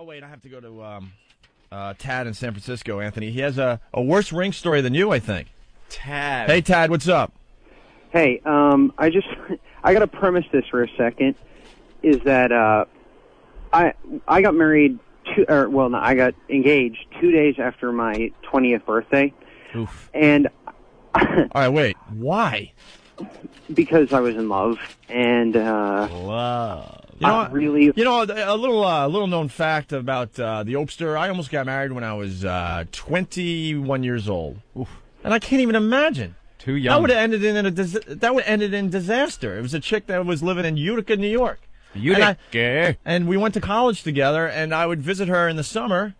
Oh, wait, I have to go to Tad in San Francisco, Anthony. He has a worse ring story than you, I think. Tad. Hey, Tad, what's up? Hey, I got to premise this for a second. Is that I got married I got engaged 2 days after my 20th birthday. Oof. And all right, wait. Why? Because I was in love, and Love. You know, really. You know, a little known fact about the Opster. I almost got married when I was 21 years old. Oof. And I can't even imagine. Too young. That would have ended in disaster. It was a chick that was living in Utica, New York. Utica. And we went to college together, and I would visit her in the summer,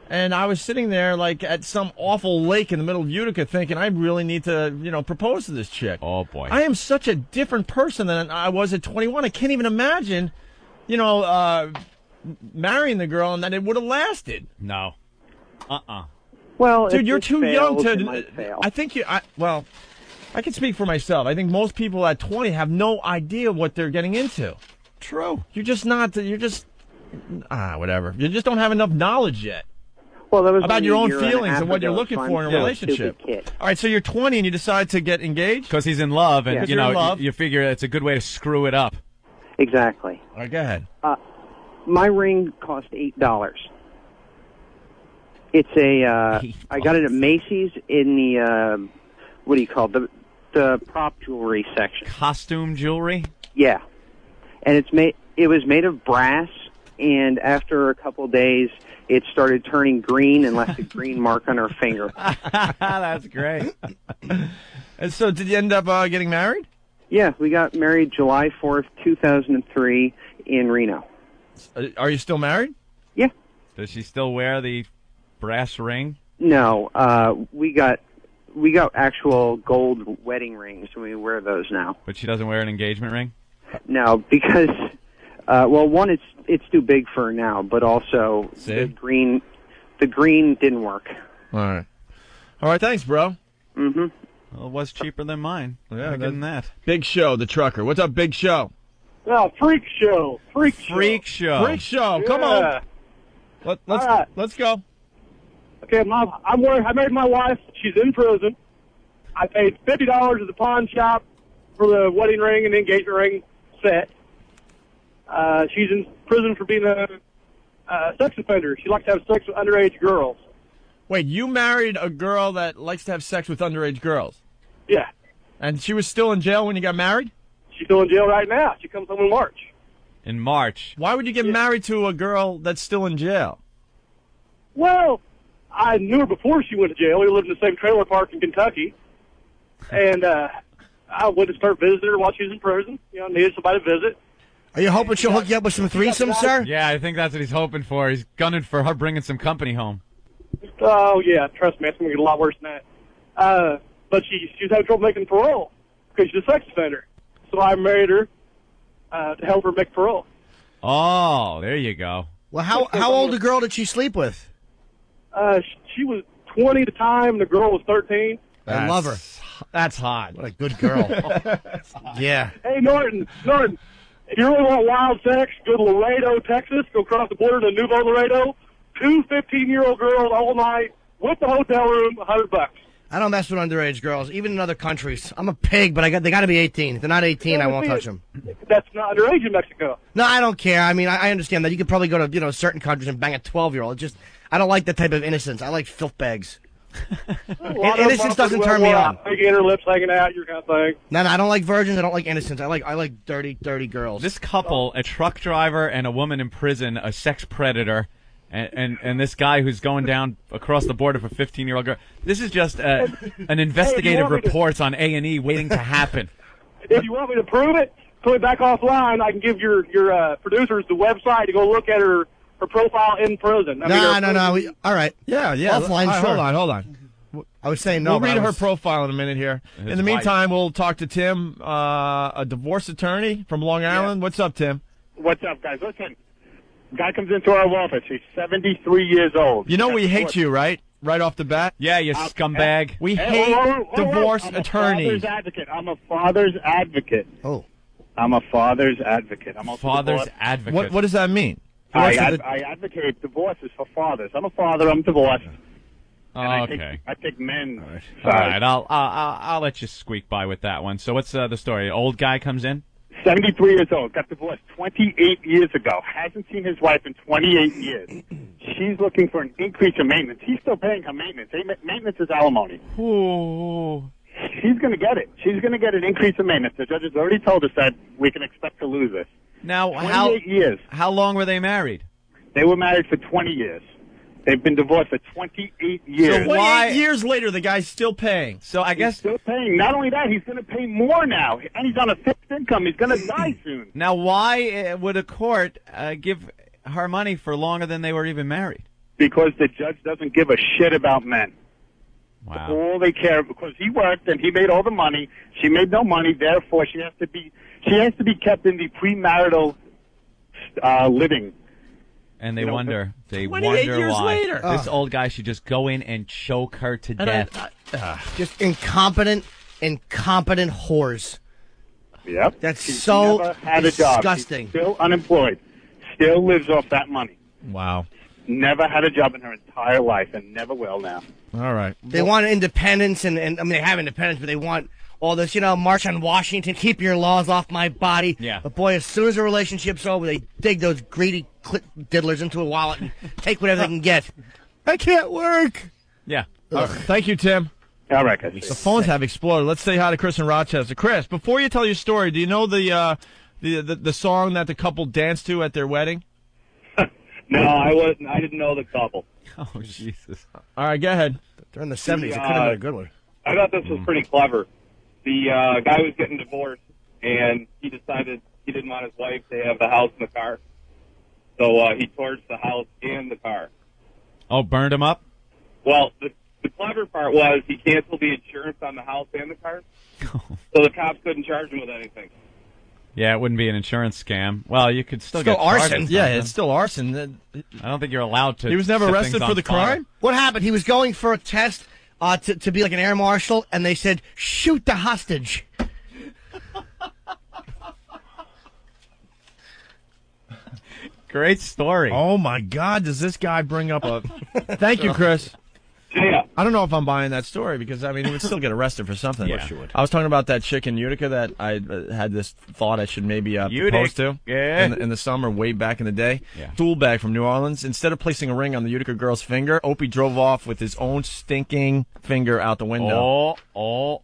and I was sitting there like at some awful lake in the middle of Utica thinking I really need to, propose to this chick. Oh, boy. I am such a different person than I was at 21. I can't even imagine, marrying the girl and that it would have lasted. No. Well, dude, you're too young it might fail. I think I can speak for myself. I think most people at 20 have no idea what they're getting into. True. You're just whatever. You just don't have enough knowledge yet. Well, that was about your own feelings and and what you're looking for in a relationship. All right, so you're 20 and you decide to get engaged? Because he's in love, and you figure it's a good way to screw it up. Exactly. All right, go ahead. My ring cost $8. It's I got it at Macy's in the what do you call it? The prop jewelry section. Costume jewelry? Yeah. And it was made of brass, and after a couple of days it started turning green and left a green mark on her finger. That's great. And so did you end up getting married? Yeah, we got married July 4th, 2003 in Reno. Are you still married? Yeah. Does she still wear the brass ring? No, we got actual gold wedding rings, and we wear those now. But she doesn't wear an engagement ring? No, because one, it's too big for her now, but also the green didn't work. All right, thanks, bro. Mm-hmm. Well, it was cheaper than mine. Yeah, than that. Big Show, the trucker. What's up, Big Show? Oh, freak show. Freak Show. Come on. Let's go. Okay, I married my wife. She's in prison. I paid $50 at the pawn shop for the wedding ring and the engagement ring set. She's in prison for being a sex offender. She likes to have sex with underage girls. Wait, you married a girl that likes to have sex with underage girls? Yeah. And she was still in jail when you got married? She's still in jail right now. She comes home in March. In March? Why would you get married to a girl that's still in jail? Well, I knew her before she went to jail. We lived in the same trailer park in Kentucky. And I went to start visiting her while she was in prison. Needed somebody to visit. Are you hoping she'll hook you up with some threesomes, sir? Yeah, I think that's what he's hoping for. He's gunning for her bringing some company home. Oh, yeah, trust me, it's going to get a lot worse than that. But she's having trouble making parole because she's a sex offender. So I married her to help her make parole. Oh, there you go. Well, how old a girl did she sleep with? She was 20 at the time, and the girl was 13. I love her. That's hot. What a good girl. Yeah. Hey, Norton, if you really want wild sex, go to Laredo, Texas. Go across the border to Nuevo Laredo. 2 15-year-old girls all night with the hotel room, $100. I don't mess with underage girls, even in other countries. I'm a pig, but they got to be 18. If they're not 18, I won't touch them. That's not underage in Mexico. No, I don't care. I mean, I understand that. You could probably go to certain countries and bang a 12-year-old. I don't like that type of innocence. I like filth bags. Innocence doesn't turn me on. Making her lips hanging out, your kind of thing. No, I don't like virgins. I don't like innocence. I like dirty girls. This couple, a truck driver and a woman in prison, a sex predator, and this guy who's going down across the border for 15-year-old girl. This is just an investigative report on A&E waiting to happen. If you want me to prove it, put it back offline. I can give your producers the website to go look at her profile in prison. No. All right. Yeah. Offline, right, sure. Hold on. I was saying no. We'll read her profile in a minute here. In the meantime, we'll talk to Tim, a divorce attorney from Long Island. What's up, Tim? What's up, guys? Listen, guy comes into our office. He's 73 years old. You know we hate you, right? Right off the bat? Yeah, you scumbag. We hate divorce attorneys. I'm a father's advocate. Oh. I'm a father's advocate. I'm also father's advocate. What does that mean? I advocate divorces for fathers. I'm a father. I'm divorced. Oh, And okay. I take men. All right. I'll let you squeak by with that one. So what's the story? Old guy comes in. 73 years old. Got divorced 28 years ago. Hasn't seen his wife in 28 years. She's looking for an increase in maintenance. He's still paying her maintenance. Maintenance is alimony. Ooh. She's going to get it. She's going to get an increase in maintenance. The judge has already told us that we can expect to lose this. Now, 28 years. How long were they married? They were married for 20 years. They've been divorced for 28 years. So 28 years later, the guy's still paying. So I guess He's still paying. Not only that, he's going to pay more now, and he's on a fixed income. He's going to die soon. Now, why would a court give her money for longer than they were even married? Because the judge doesn't give a shit about men. Wow. All they care, because he worked and he made all the money. She made no money. Therefore, she has to be kept in the premarital living. And they wonder 28 why years later. this old guy should just go in and choke her to death. Just incompetent whores. Yep. That's She so never had a job. disgusting. She's still unemployed. Still lives off that money. Wow. Never had a job in her entire life and never will now. All right. They want independence, and I mean, they have independence, but they want all this, March on Washington, keep your laws off my body. Yeah. But boy, as soon as the relationship's over, they dig those greedy diddlers into a wallet and take whatever they can get. I can't work. Yeah. Thank you, Tim. All right, guys. The phones have exploded. Let's say hi to Chris in Rochester. Chris, before you tell your story, do you know the song that the couple danced to at their wedding? No, I wasn't. I didn't know the couple. Oh, Jesus. All right, go ahead. During the 70s, it could have been a good one. I thought this was pretty clever. The guy was getting divorced, and he decided he didn't want his wife to have the house and the car. So he torched the house and the car. Oh, burned him up? Well, the clever part was he canceled the insurance on the house and the car, so the cops couldn't charge him with anything. Yeah, it wouldn't be an insurance scam. Well, you could still Still get charged arson. with Yeah, something. it's still arson. I don't think you're allowed to. He was never set arrested things for on the fire. crime? What happened? He was going for a test to be like an air marshal, and they said, shoot the hostage. Great story. Oh, my God, does this guy bring up a... Thank you, Chris. Yeah. I don't know if I'm buying that story because, I mean, he would still get arrested for something. Yeah. Of course you would. I was talking about that chick in Utica that I had this thought I should maybe propose to Yeah. in the summer way back in the day. Yeah. Tool bag from New Orleans. Instead of placing a ring on the Utica girl's finger, Opie drove off with his own stinking finger out the window. Oh.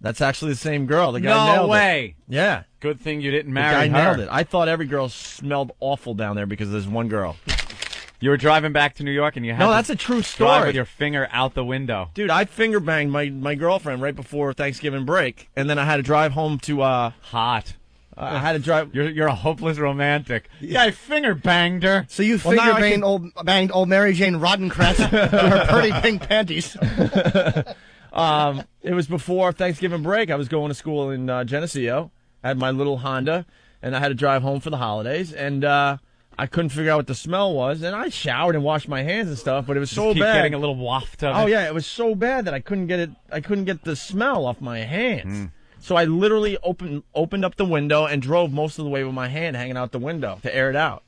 That's actually the same girl. The guy nailed No way. it. Yeah. Good thing you didn't The marry guy her. nailed it. I thought every girl smelled awful down there because there's one girl. You were driving back to New York and you had No, to that's a true drive story. with your finger out the window. Dude, I finger banged my girlfriend right before Thanksgiving break, and then I had to drive home to Hot. I had to drive. You're a hopeless romantic. Yeah, I finger banged her. So you Well, now I banged old Mary Jane Roddenkreuz in her pretty pink panties. It was before Thanksgiving break. I was going to school in Geneseo. I had my little Honda, and I had to drive home for the holidays, and I couldn't figure out what the smell was, and I showered and washed my hands and stuff, but it was so Keep bad. getting a little waft of it. Oh yeah, it was so bad that I couldn't get it. I couldn't get the smell off my hands. So I literally opened up the window and drove most of the way with my hand hanging out the window to air it out.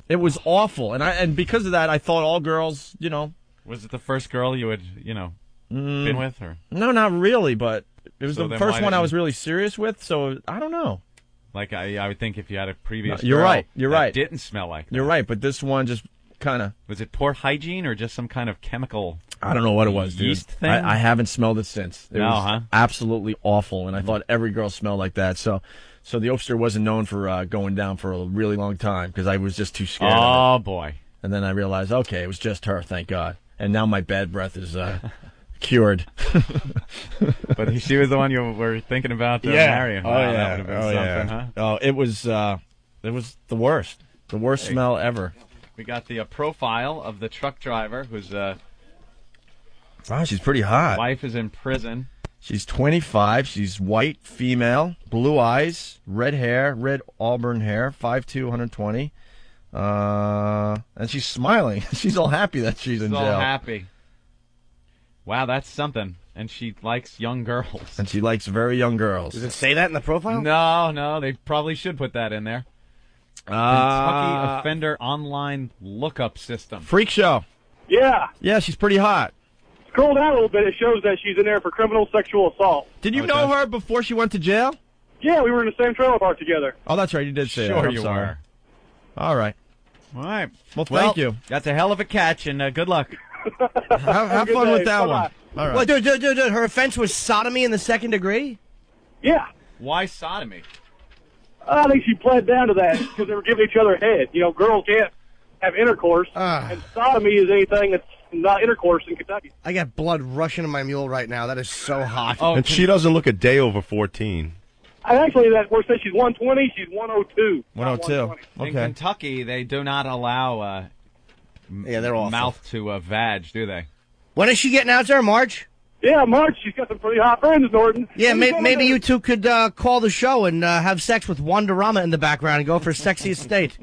It was awful, and because of that, I thought all girls, Was it the first girl you had, been with, or no, not really, but it was So the then first why one I didn't was really serious with. So I don't know. like I would think if you had a previous No, you're girl right, you're that right. didn't smell like that. You're right, but this one just kind of. Was it poor hygiene or just some kind of chemical? I don't know what it was, dude. Yeast thing? I haven't smelled it since. It No, was huh? absolutely awful, and I thought every girl smelled like that. So the Opster wasn't known for going down for a really long time because I was just too scared of it. Oh boy. And then I realized, okay, it was just her, thank God. And now my bad breath is cured. But she was the one you were thinking about marrying. Wow, that would have been something, huh? Oh, it was the worst. The worst smell ever. We got the profile of the truck driver whose Wow, she's pretty hot. wife is in prison. She's 25. She's white, female, blue eyes, red hair, red auburn hair, 5'2", 120. And she's smiling. She's all happy that she's in She's jail. all happy. Wow, that's something. And she likes young girls. And she likes very young girls. Does it say that in the profile? No, they probably should put that in there. Kentucky Offender Online Lookup System. Freak Show. Yeah. Yeah, she's pretty hot. Scroll down a little bit. It shows that she's in there for criminal sexual assault. Did you know her before she went to jail? Yeah, we were in the same trailer park together. Oh, that's right. You did say that. Sure I'm you sorry. were. All right. All right. Well, thank you. That's a hell of a catch, and good luck. Have fun with that one. All right. Well, dude, her offense was sodomy in the second degree? Yeah. Why sodomy? I think she pled down to that because they were giving each other head. You know, girls can't have intercourse, and sodomy is anything that's not intercourse in Kentucky. I got blood rushing to my mule right now. That is so hot. Oh, And she doesn't look a day over 14. I actually, that where it says she's 120, she's 102. 102. in Okay. Kentucky, they do not allow Yeah, they're awful. mouth to vag, do they? When is she getting out there, March? Yeah, March, she's got some pretty hot friends, Norton. Yeah, maybe you two could call the show and have sex with Wonderama in the background and go for Sexiest State.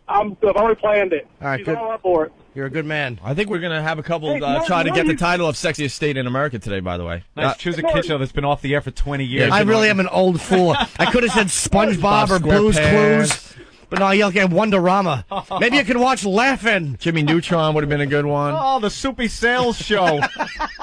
I've already planned it. All right, she's good. all up for it. You're a good man. I think we're going to have a couple Hey, Martin, try to what get do the you- title of Sexiest State in America today, by the way. Nice. Choose a kid show that's been off the air for 20 years. I really am an old fool. I could have said SpongeBob Bob or Blue's SquarePants. Clues, but no, you'll get Wonderama. Maybe you could watch Laugh-In. Jimmy Neutron would have been a good one. Oh, the Soupy Sales Show.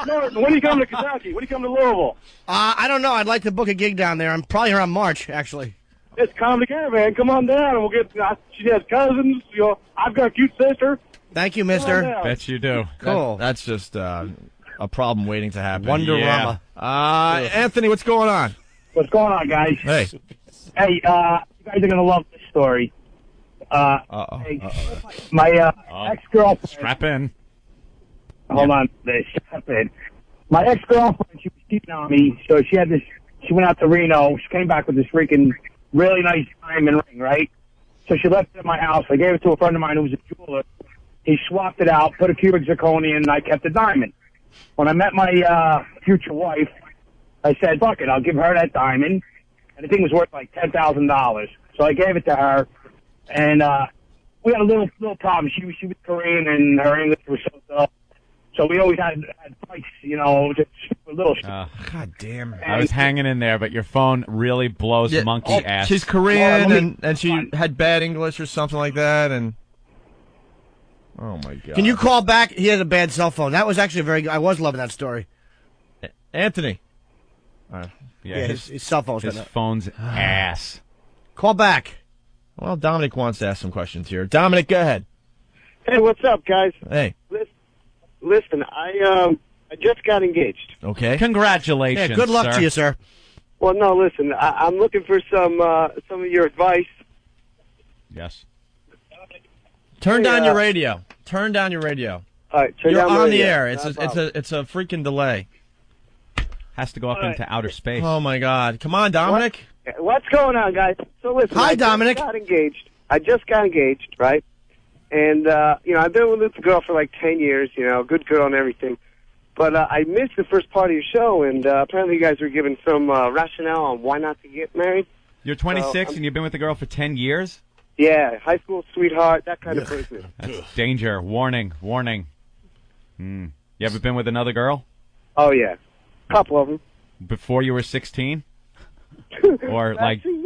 Norton, when do you come to Kentucky? When do you come to Louisville? I don't know. I'd like to book a gig down there. I'm probably around March, actually. It's Comedy Caravan. Come on down, and we'll get. She has cousins. You know, I've got a cute sister. Thank you, Come on mister. down. Bet you do. Cool. That's just a problem waiting to happen. Wonderama. Anthony, what's going on? What's going on, guys? Hey. Hey, you guys are gonna love this story. Hey, my ex-girlfriend. Strap in. Hold on, strap in. My ex-girlfriend, she was cheating on me, so she had this. She went out to Reno. She came back with this freaking really nice diamond ring, right? So she left it at my house. I gave it to a friend of mine who was a jeweler. He swapped it out, put a cubic zirconia in, and I kept the diamond. When I met my future wife, I said, fuck it, I'll give her that diamond. And the thing was worth like $10,000. So I gave it to her, and we had a little problem. She was Korean, and her English was so dull. So we always had fights, you know, just a little shit. God damn. I was hanging in there, but your phone really blows monkey ass. She's Korean, Well, and she had bad English or something like that, and... Oh, my God. Can you call back? He had a bad cell phone. That was actually a very good. I was loving that story. Anthony. Yeah, his cell phone's his got phone's ass. Call back. Well, Dominic wants to ask some questions here. Dominic, go ahead. Hey, what's up, guys? Hey. Listen, I just got engaged. Okay. Congratulations, Yeah, good luck sir. to you, sir. Well, no, listen, I'm looking for some of your advice. Yes. Turn Hey, down your radio. Turn down your radio. All right, turn You're down on the radio. air. No problem. It's a freaking delay. Has to go up into outer space. Oh my God! Come on, Dominic. What's going on, guys? So listen, Hi, Dominic. I just got engaged, right? And you know, I've been with this girl for like 10 years. You know, good girl and everything. But I missed the first part of your show, and apparently you guys were giving some rationale on why not to get married. You're 26 and you've been with the girl for 10 years? Yeah, high school sweetheart, that kind of person. That's danger. Warning. Warning. You ever been with another girl? Oh yeah, couple of them. Before you were 16? Or like... Actually,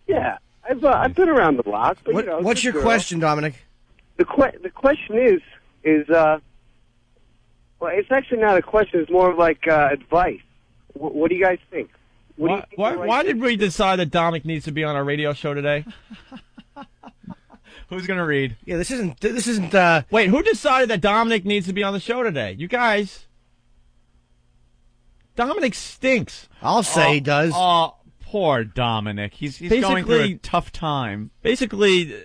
yeah. I've been around the block. But, you know, What's good your girl. question, Dominic? The question is well, it's actually not a question. It's more of like advice. What do you guys think? What do you think the right Why thing- did we decide that Dominic needs to be on our radio show today? Who's going to read? Yeah, this isn't. Wait, who decided that Dominic needs to be on the show today? You guys. Dominic stinks. I'll say he does. Oh, poor Dominic. He's going through a tough time. Basically,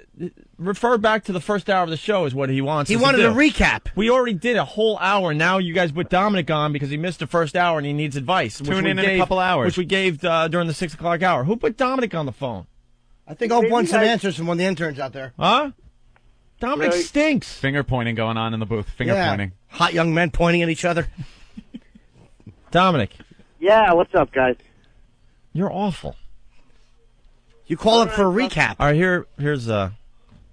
refer back to the first hour of the show is what he wants. He us wanted to a do. recap. We already did a whole hour. Now you guys put Dominic on because he missed the first hour and he needs advice. Tune in a couple hours. Which we gave during the 6 o'clock hour. Who put Dominic on the phone? I think I'll want some answers from one of the interns out there. Huh? Dominic Really? stinks. Finger pointing going on in the booth. Finger pointing. Hot young men pointing at each other. Dominic, Yeah, what's up, guys? you're awful. You call up for a recap. All right, here's I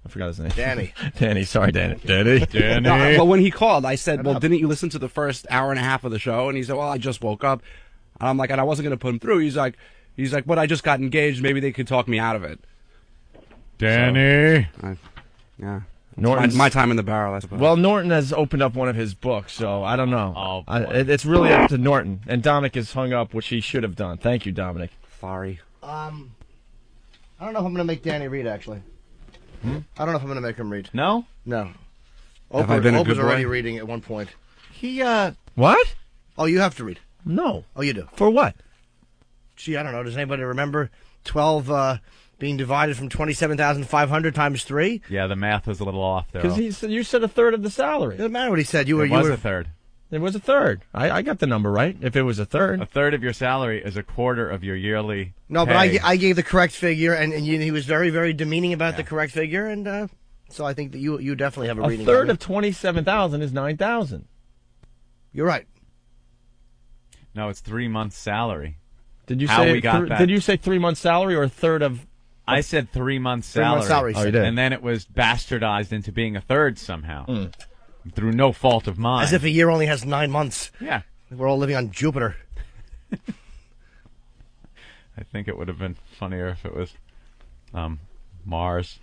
forgot his name. Danny. Danny, sorry, Danny. Danny. Well, when he called, I said, well, didn't you listen to the first hour and a half of the show? And he said, well, I just woke up. And I'm like, and I wasn't going to put him through. He's like, but I just got engaged. Maybe they could talk me out of it. Danny. Yeah. Norton's- My time in the barrel, I suppose. Well, Norton has opened up one of his books, so I don't know. Oh, boy. It's really up to Norton. And Dominic has hung up, which he should have done. Thank you, Dominic. Sorry. I don't know if I'm going to make Danny read, actually. I don't know if I'm going to make him read. No? No. Have I been a Ope was good boy? already reading at one point. He, What? Oh, you have to read. No. Oh, you do. For what? Gee, I don't know. Does anybody remember 12 being divided from 27,500 times 3? Yeah, the math was a little off there. Because you said a third of the salary. It doesn't matter what he said. It was a third. It was a third. I got the number right. If it was a third. A third of your salary is a quarter of your yearly No, but pay. I gave the correct figure, and he was very, very demeaning about the correct figure, and so I think that you definitely have a reading. A third on it. of 27,000 is 9,000. You're right. No, it's 3 months' salary. Did you How say we got that? Did you say 3 months salary or a third of? I said 3 months' 3 months' salary. salary. Oh, you did. And then it was bastardized into being a third somehow. Through no fault of mine. As if a year only has 9 months. Yeah. We're all living on Jupiter. I think it would have been funnier if it was Mars.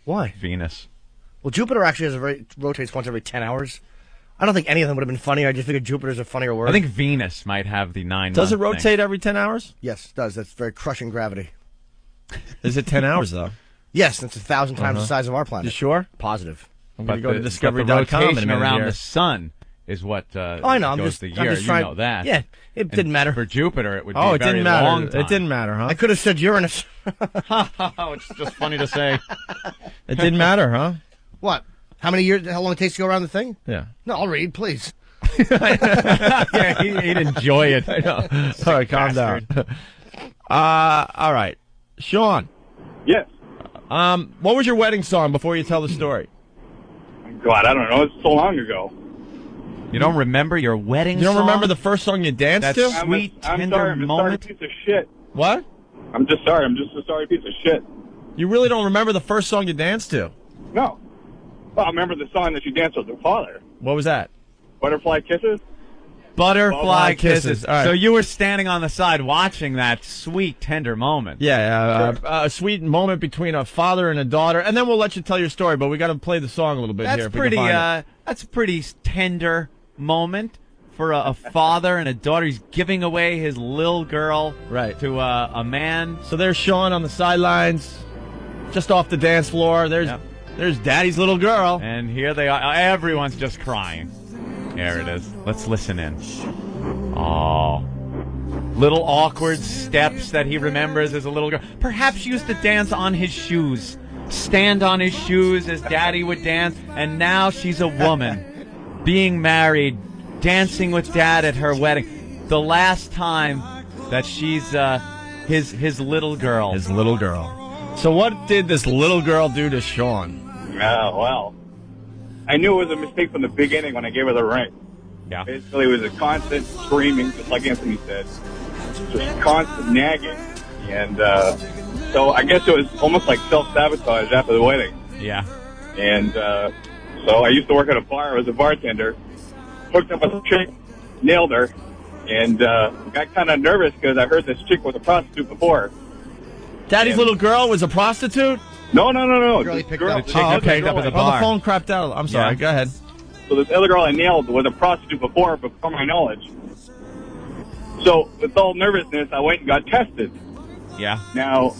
Why? Venus. Well, Jupiter actually rotates once every 10 hours. I don't think any of them would have been funnier. I just figured Jupiter's a funnier word. I think Venus might have the 9 Does it month rotate thing. every 10 hours? Yes, it does. That's very crushing gravity. Is it 10 hours though? Yes, that's 1,000 times the size of our planet. You sure? Positive. I'm But going to go to the discovery.com in a rotation minute around here. the sun is what I know. I'm goes just, the I'm year. just trying. You know that. Yeah, it didn't And matter. For Jupiter, it would be Oh, a it very didn't matter. long time. It didn't matter, huh? I could have said Uranus. It's just funny to say. It didn't matter, huh? What? How many years? How long it takes to go around the thing? Yeah. No, I'll read, please. Yeah, he'd enjoy it. I know. All right, calm down. All right, Sean. Yes. What was your wedding song before you tell the story? God, I don't know. It's so long ago. You don't remember your wedding You don't song? remember the first song you danced That to? sweet, I'm tender sorry. I'm a sorry moment? piece of shit. What? I'm just sorry. I'm just a sorry piece of shit. You really don't remember the first song you danced to? No. Well, I remember the song that you danced with your father. What was that? Butterfly Kisses? Butterfly kisses. All right. So you were standing on the side watching that sweet, tender moment. Yeah, a sweet moment between a father and a daughter, and then we'll let you tell your story. But we got to play the song a little bit That's here. if we pretty. can find it. That's a pretty tender moment for a father and a daughter. He's giving away his little girl Right. to a man. So there's Sean on the sidelines, just off the dance floor. There's Daddy's little girl. And here they are. Everyone's just crying. There it is. Let's listen in. Oh. Little awkward steps that he remembers as a little girl. Perhaps she used to dance on his shoes. Stand on his shoes as Daddy would dance. And now she's a woman. Being married. Dancing with Dad at her wedding. The last time that she's his little girl. His little girl. So what did this little girl do to Sean? Oh, well. I knew it was a mistake from the beginning when I gave her the ring. Yeah. Basically, it was a constant screaming, just like Anthony said. Just constant nagging. And so I guess it was almost like self-sabotage after the wedding. Yeah. And so I used to work at a bar. I was a bartender. Hooked up with a chick, nailed her, and got kind of nervous because I heard this chick was a prostitute before. Daddy's little girl was a prostitute? No. Girl he This picked girl- up. this Oh, other okay. girl I- The phone crapped out. I'm sorry. Yeah. Go ahead. So this other girl I nailed was a prostitute before my knowledge. So with all nervousness, I went and got tested. Yeah. Now,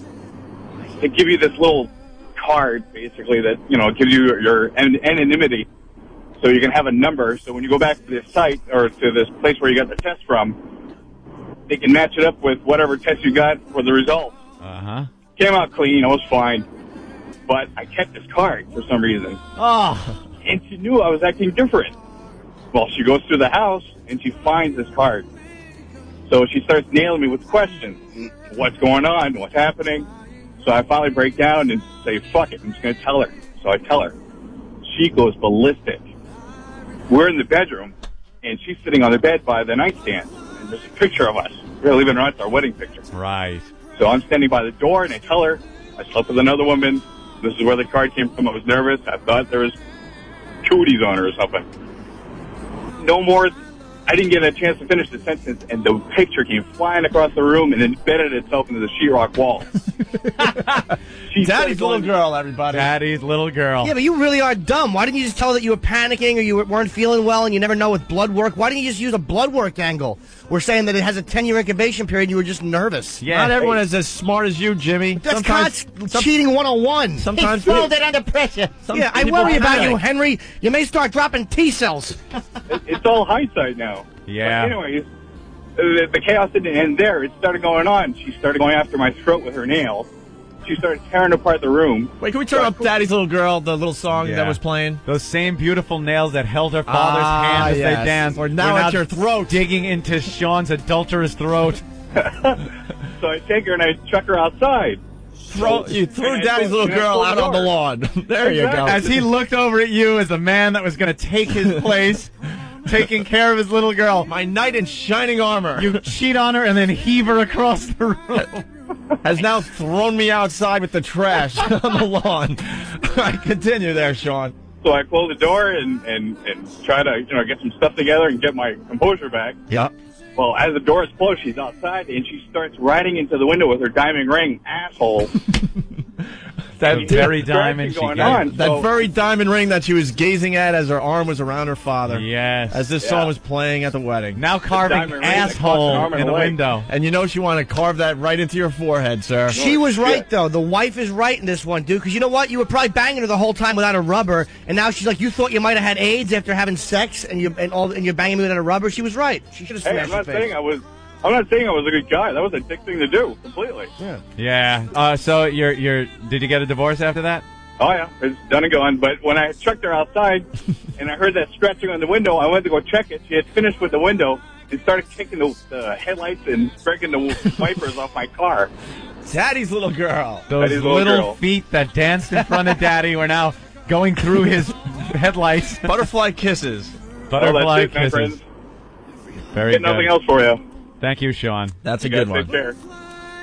they give you this little card, basically, that, gives you your anonymity. So you can have a number. So when you go back to this site or to this place where you got the test from, they can match it up with whatever test you got for the results. Uh-huh. Came out clean. I was fine. But I kept this card for some reason. Oh. And she knew I was acting different. Well, she goes through the house, and she finds this card. So she starts nailing me with questions. What's going on? What's happening? So I finally break down and say, fuck it, I'm just going to tell her. So I tell her. She goes ballistic. We're in the bedroom, and she's sitting on the bed by the nightstand. And there's a picture of us. Believe it or not, it's our wedding picture. Right. So I'm standing by the door, and I tell her, I slept with another woman. This is where the card came from. I was nervous. I thought there was cooties on her or something. No more. I didn't get a chance to finish the sentence, and the picture came flying across the room and embedded itself into the sheetrock wall. Daddy's little girl, everybody. Daddy's little girl. Yeah, but you really are dumb. Why didn't you just tell her that you were panicking or you weren't feeling well and you never know with blood work? Why didn't you just use a blood work angle? We're saying that it has a 10-year incubation period and you were just nervous. Yeah. Not everyone is as smart as you, Jimmy. That's cheating 101. Sometimes he folded under pressure. Yeah, I worry about you, Henry. You may start dropping T cells. It's all hindsight now. Yeah. But anyways, the chaos didn't end there. It started going on. She started going after my throat with her nails. She started tearing apart the room. Wait, can we turn up Daddy's Little Girl, the little song that was playing? Those same beautiful nails that held her father's hand as they danced. Or now at your throat. Digging into Sean's adulterous throat. So I take her and I chuck her outside. You threw Daddy's Little Girl out on the lawn. There you go. As he looked over at you as the man that was going to take his place, taking care of his little girl. My knight in shining armor. You cheat on her and then heave her across the room. Has now thrown me outside with the trash on the lawn. I continue there, Sean. So I close the door and try to get some stuff together and get my composure back. Yeah. Well, as the door is closed, she's outside and she starts riding into the window with her diamond ring, asshole. That very diamond she got. That very diamond ring that she was gazing at as her arm was around her father. Yes. As this song was playing at the wedding. Now carving asshole in the window. And you know she wanted to carve that right into your forehead, sir. She was right, though. The wife is right in this one, dude. Because you know what? You were probably banging her the whole time without a rubber, and now she's like, you thought you might have had AIDS after having sex, and you're banging me without a rubber. She was right. She should have smashed your face. I'm not saying I was a good guy. That was a dick thing to do, completely. Yeah. Yeah. So did you get a divorce after that? Oh, yeah. It's done and gone. But when I chucked her outside and I heard that scratching on the window, I went to go check it. She had finished with the window and started kicking the headlights and breaking the wipers off my car. Daddy's little girl. Those Daddy's little feet that danced in front of Daddy were now going through his headlights. Butterfly kisses. Butterfly that's it, my kisses. friends. Very Get good. nothing else for you. Thank you, Sean. That's a You good guys one. take care.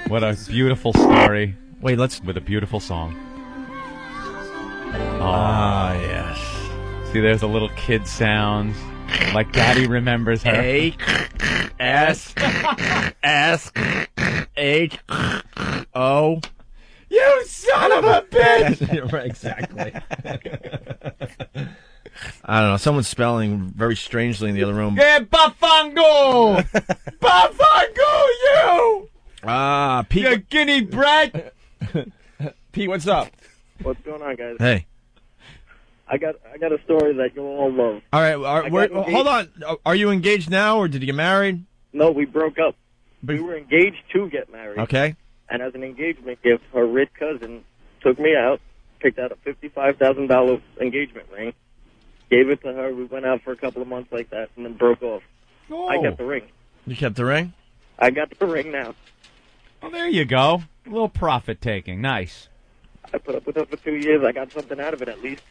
What a beautiful story. Wait, with a beautiful song. Ah, yes. See, there's a little kid sound, like Daddy remembers her. A S S H O. You son of a bitch! Right, exactly. I don't know. Someone's spelling very strangely in the other room. Yeah, Bafango! Bafango, you! Ah, Pete. You guinea brat! Pete, what's up? What's going on, guys? Hey. I got a story that you'll all love. All right. Hold on. Are you engaged now, or did you get married? No, we broke up. We were engaged to get married. Okay. And as an engagement gift, her rich cousin took me out, picked out a $55,000 engagement ring, gave it to her. We went out for a couple of months like that, and then broke off. Oh. I kept the ring. You kept the ring? I got the ring now. Well, there you go. A little profit taking. Nice. I put up with it for 2 years. I got something out of it at least.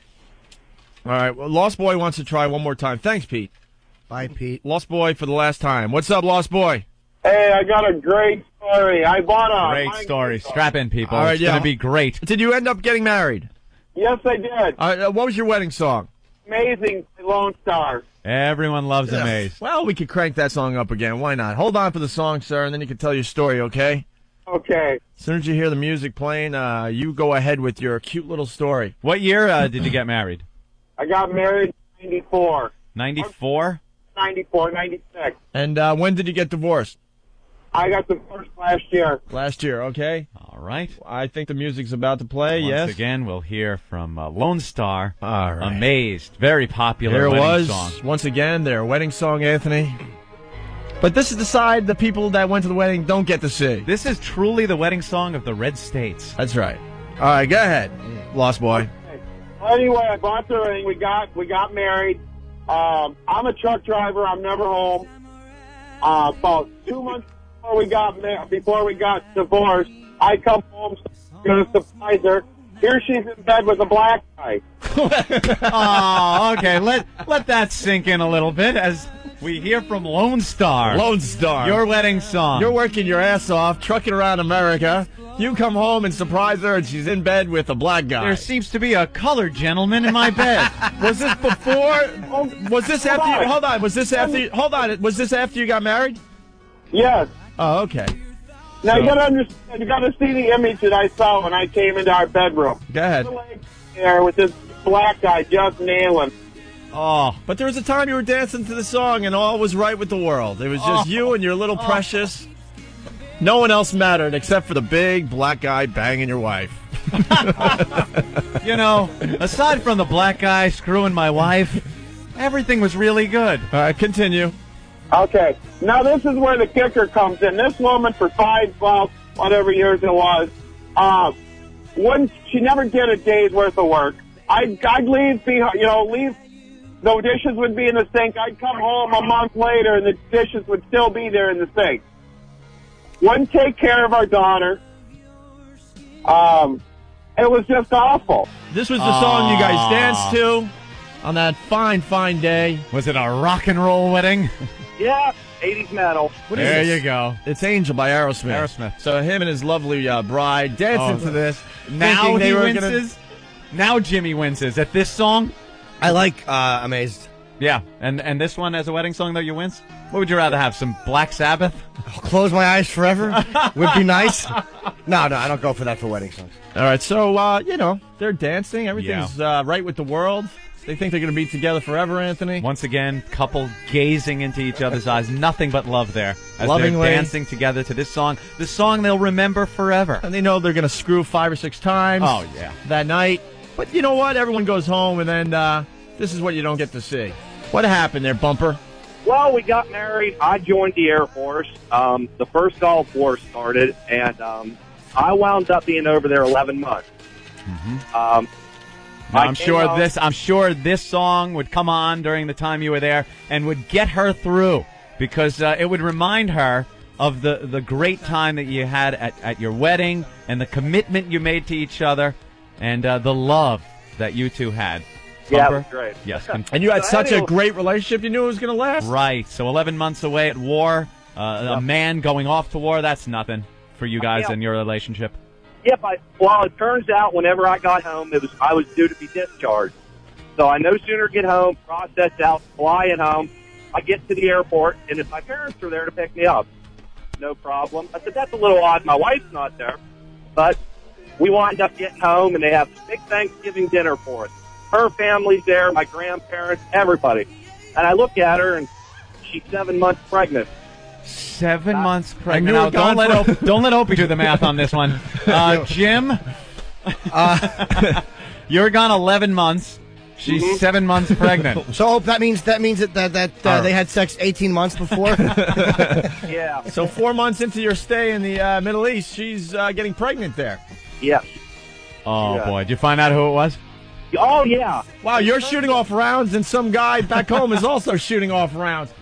All right. Well, Lost Boy wants to try one more time. Thanks, Pete. Bye, Pete. Lost Boy for the last time. What's up, Lost Boy? Hey, I got a great story. I bought a... Great story. Strap in, people. All right, it's going to be great. Did you end up getting married? Yes, I did. What was your wedding song? Amazing Lone Star. Everyone loves Amaze. Well, we could crank that song up again. Why not? Hold on for the song, sir, and then you can tell your story, okay? Okay. As soon as you hear the music playing, you go ahead with your cute little story. What year did you get married? I got married in 94. 94? 94, 96. And when did you get divorced? I got divorced last year. Last year, okay. All right. I think the music's about to play, yes. Once again, we'll hear from Lone Star. All right. Amazed. Very popular There it wedding was, song. once again, their wedding song, Anthony. But this is the side the people that went to the wedding don't get to see. This is truly the wedding song of the Red States. That's right. All right, go ahead, Lost Boy. Well, anyway, I bought the ring. We got married. I'm a truck driver. I'm never home. About 2 months before we got divorced, I come home to surprise her. Here she's in bed with a black guy. Oh, okay. Let that sink in a little bit as we hear from Lone Star. Lone Star. Your wedding song. You're working your ass off, trucking around America, You come home and surprise her, and she's in bed with a black guy. There seems to be a colored gentleman in my bed. Was this before? Was this after you? Hold on. Was this after? Hold on. Was this after you got married? Yes. Oh, okay. Now you gotta understand. You gotta see the image that I saw when I came into our bedroom. Go ahead. There with this black guy just nailing. Oh, but there was a time you were dancing to the song and all was right with the world. It was just you and your little precious. No one else mattered except for the big black guy banging your wife. You know, aside from the black guy screwing my wife, everything was really good. All right, continue. Okay. Now this is where the kicker comes in. This woman for 5, well, whatever years it was, she never did a day's worth of work. I'd leave, leave. The dishes would be in the sink. I'd come home a month later, and the dishes would still be there in the sink. Wouldn't take care of our daughter. It was just awful. This was the song you guys danced to on that fine, fine day. Was it a rock and roll wedding? Yeah, 80s metal. There you go. It's Angel by Aerosmith. Aerosmith. So him and his lovely bride dancing to this. Now he winces. Now Jimmy winces at this song. I like Amazed. Yeah, and this one as a wedding song, though, you wince? What would you rather have, some Black Sabbath? I'll close my eyes forever would be nice. No, I don't go for that for wedding songs. All right, so, they're dancing. Everything's right with the world. They think they're going to be together forever, Anthony. Once again, couple gazing into each other's eyes. Nothing but love there. As Lovingly. they're dancing together to this song. The song they'll remember forever. And they know they're going to screw 5 or 6 times that night. But you know what? Everyone goes home, and then this is what you don't get to see. What happened there, Bumper? Well, we got married. I joined the Air Force. The first Gulf War started, and I wound up being over there 11 months. Mm-hmm. I'm sure this song would come on during the time you were there and would get her through, because it would remind her of the great time that you had at your wedding and the commitment you made to each other and the love that you two had. Yeah, it was great. Yes. And you had such a great relationship, you knew it was going to last? Right. So 11 months away at war, a man going off to war, that's nothing for you guys and your relationship. Yep. Well, it turns out whenever I got home, I was due to be discharged. So I no sooner get home, process out, fly it home. I get to the airport, and if my parents are there to pick me up, no problem. I said, that's a little odd. My wife's not there. But we wind up getting home, and they have a big Thanksgiving dinner for us. Her family's there, my grandparents, everybody. And I look at her, and she's 7 months pregnant. 7 months pregnant. Now, don't let Opie do the math on this one. Jim, you're gone 11 months. She's 7 months pregnant. So that means that they had sex 18 months before. Yeah. So 4 months into your stay in the Middle East, she's getting pregnant there. Yes. Oh boy! Did you find out who it was? Oh yeah. Wow, you're shooting off rounds, and some guy back home is also shooting off rounds.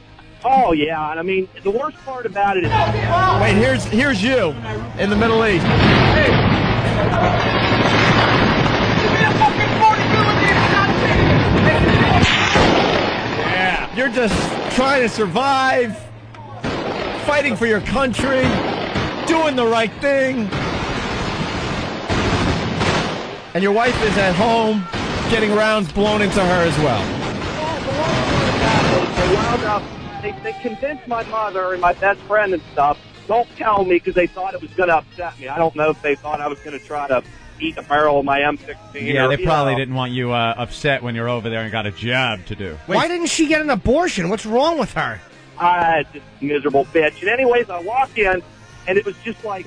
Oh yeah, and I mean the worst part about it is. Wait, here's you in the Middle East. Yeah, you're just trying to survive, fighting for your country, doing the right thing. And your wife is at home getting rounds blown into her as well. They wound up, they convinced my mother and my best friend and stuff, don't tell me, because they thought it was going to upset me. I don't know if they thought I was going to try to eat a barrel of my M16. Yeah, they probably didn't want you upset when you're over there and got a job to do. Why didn't she get an abortion? What's wrong with her? Just a miserable bitch. And anyways, I walk in, and it was just like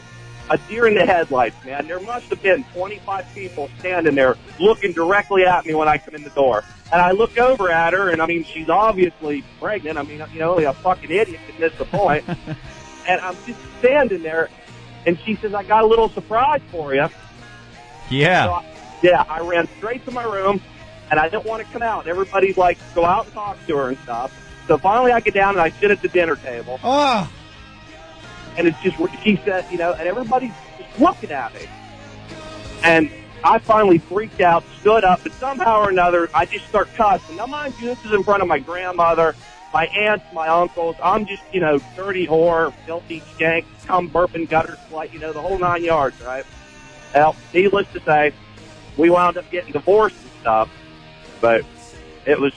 a deer in the headlights, man. There must have been 25 people standing there looking directly at me when I come in the door. And I look over at her, and I mean, she's obviously pregnant. I mean, only a fucking idiot could miss the point. And I'm just standing there, and she says, I got a little surprise for you. Yeah. So I ran straight to my room, and I didn't want to come out. Everybody's like, go out and talk to her and stuff. So finally I get down, and I sit at the dinner table. Oh. And it's just, she said, and everybody's just looking at me. And I finally freaked out, stood up, but somehow or another, I just start cussing. Now, mind you, this is in front of my grandmother my aunts, my uncles. I'm just, dirty whore, filthy skank, come burping gutter slut, the whole 9 yards, right? Well, needless to say, we wound up getting divorced and stuff, but it was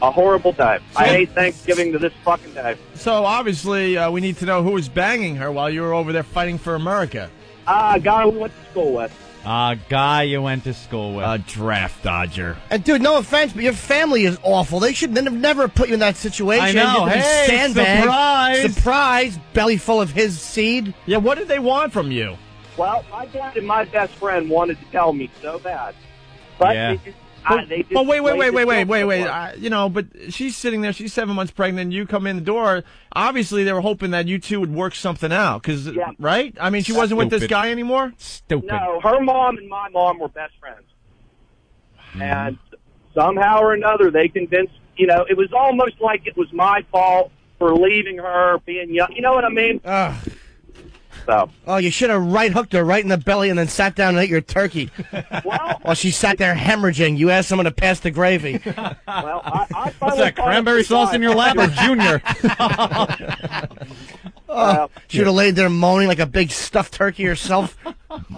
a horrible day. I hate Thanksgiving to this fucking day. So, obviously, we need to know who was banging her while you were over there fighting for America. A guy we went to school with. A guy you went to school with. A draft dodger. And, dude, no offense, but your family is awful. They should never put you in that situation. I know. Hey, sandbag. Surprise. Belly full of his seed. Yeah, what did they want from you? Well, my dad and my best friend wanted to tell me so bad. But Yeah. they just But wait. But she's sitting there. She's 7 months pregnant. You come in the door. Obviously, they were hoping that you two would work something out. Right? I mean, she wasn't with this guy anymore? Stupid. No, her mom and my mom were best friends. And somehow or another, they convinced, it was almost like it was my fault for leaving her, being young. You know what I mean? So. Oh, you should have right-hooked her right in the belly and then sat down and ate your turkey. While she sat there hemorrhaging, you asked someone to pass the gravy. Well, I What's that, cranberry sauce in your lap or Junior? Should have laid there moaning like a big stuffed turkey herself.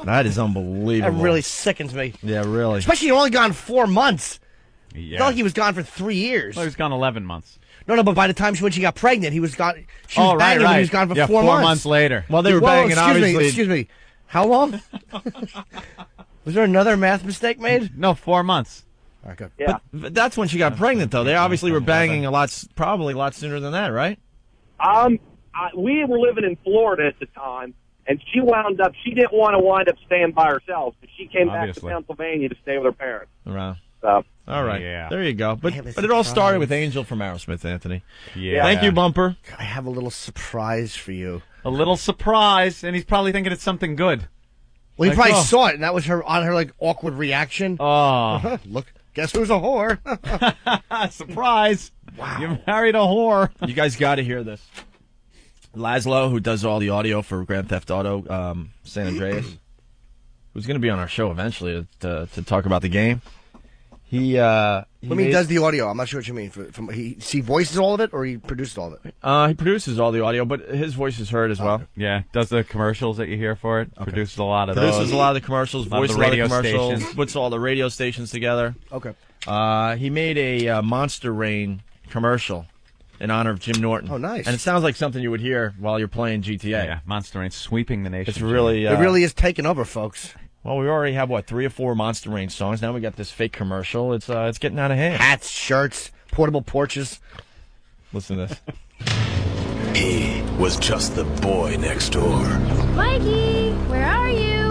That is unbelievable. That really sickens me. Yeah, really. Especially you're only gone 4 months. Yeah. It's not like he was gone for 3 years. Well, he was gone 11 months. No, but by the time when she got pregnant, he was gone. She was banging him, and he was gone for 4 months. 4 months later. Well, they were banging, obviously. Excuse me. How long? Was there another math mistake made? No, 4 months. All right, good. Yeah. But that's when she got pregnant, though. They obviously were banging probably a lot sooner than that, right? We were living in Florida at the time, and she didn't want to wind up staying by herself, so she came back to Pennsylvania to stay with her parents. Right. So. All right. Yeah. There you go. But it all started with Angel from Aerosmith, Anthony. Yeah. Thank you, Bumper. I have a little surprise for you. A little surprise, and he's probably thinking it's something good. Well, he probably saw it, and that was her awkward reaction. Oh. Look, guess who's a whore? Surprise. Wow. You married a whore. You guys got to hear this. Laszlo, who does all the audio for Grand Theft Auto San Andreas, who's going to be on our show eventually to talk about the game. He does the audio. I'm not sure what you mean. He voices all of it, or he produces all of it? He produces all the audio, but his voice is heard as well. Yeah, does the commercials that you hear for it. Okay. Produces a lot of those. Produces a lot of the commercials, voices a lot of the commercials, stations. Puts all the radio stations together. Okay. He made a Monster Rain commercial in honor of Jim Norton. Oh, nice. And it sounds like something you would hear while you're playing GTA. Yeah, Monster Rain sweeping the nation. It's really... it really is taking over, folks. Well, we already have, 3 or 4 Monster Rain songs. Now we got this fake commercial. It's getting out of hand. Hats, shirts, portable porches. Listen to this. He was just the boy next door. Mikey, where are you?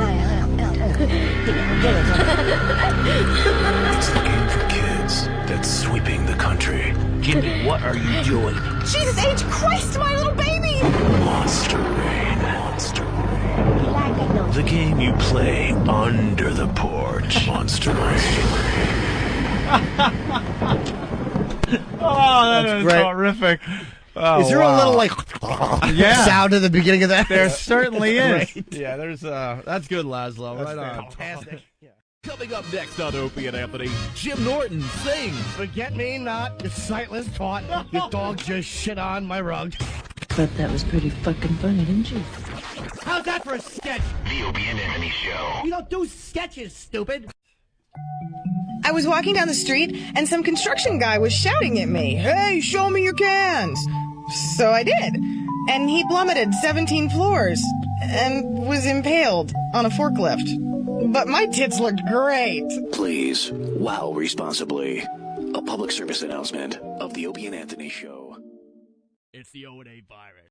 It's the game for kids that's sweeping the country. Jimmy, what are you doing? Jesus H. Christ, my little baby! Monster Rain. Monster Rain. The game you play under the porch. Monster Rain. Oh, that is great. Horrific. Oh, is there a little sound at the beginning of that? There certainly is. Yeah, there's that's good, Laszlo. That's right on. fantastic. Yeah. Coming up next on Opie and Anthony, Jim Norton sings. Forget me not, you sightless twat. Your dog just shit on my rug. But that was pretty fucking funny, didn't you? How's that for a sketch? The Opie and Anthony Show. You don't do sketches, stupid. I was walking down the street, and some construction guy was shouting at me, "Hey, show me your cans!" So I did. And he plummeted 17 floors and was impaled on a forklift. But my tits looked great. Please, wow responsibly. A public service announcement of the Opie and Anthony Show. It's the O&A virus.